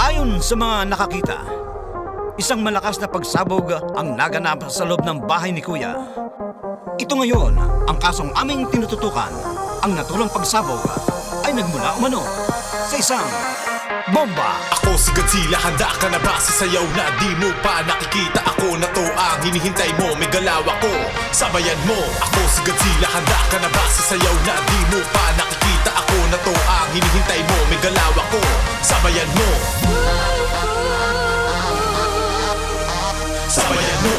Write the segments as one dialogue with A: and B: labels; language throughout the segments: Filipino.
A: Ayon sa mga nakakita, isang malakas na pagsabog ang naganap sa loob ng bahay ni Kuya. Ito ngayon ang kasong aming tinututukan. Ang naturang pagsabog ay nagmula umano sa isang bomba.
B: Ako si Godzilla, handa ka na ba sa sayaw na di mo pa nakikita? Ako na to ang hinihintay mo, may galaw ako, sabayan mo. Ako si Godzilla, handa ka na ba sa sayaw na di mo pa nakikita? Ako na to ang hinihintay mo, may galaw ako, sabayan mo. Sabayan mo.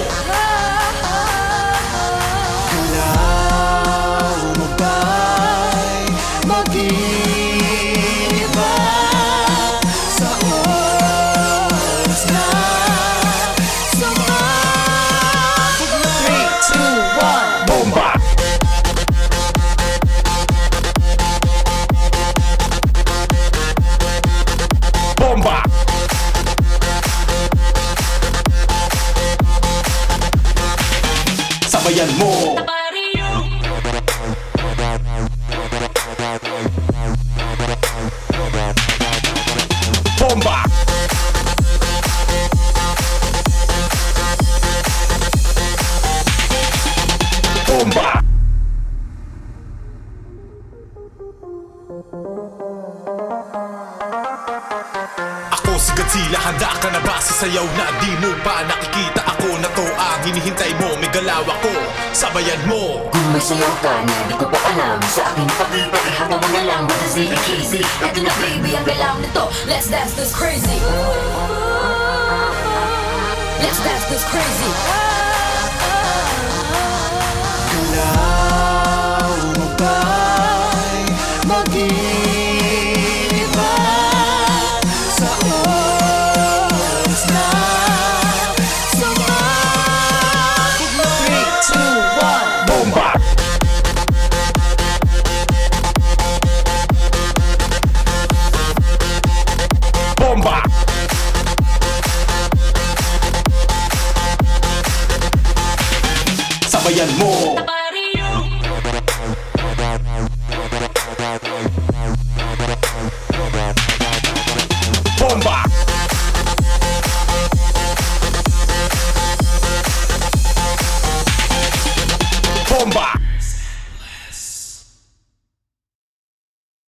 C: Galaw mo ba'y mag-iba sa oras na sumabog na? 3, 2, 1,
B: Bomba! Bomba! Sabayan mo. Bomba! Bomba! Ako si Godzilla, handa ka na ba sa sayaw na di mo pa nakikita? Ako na to ang hinihintay mo, may galaw ako, sabayan mo.
D: Kung may sayaw ka na di ko pa alam, sa aking pag-ibig habang mga lang, what is really crazy? Ito na baby, ang galaw nito, let's dance this crazy. Let's dance this crazy.
C: galaw mo ba'y mag-iba sa oras na sumabog na? 3, 2, 1,
B: Bomba! Bomba! Sabayan mo. Bomba!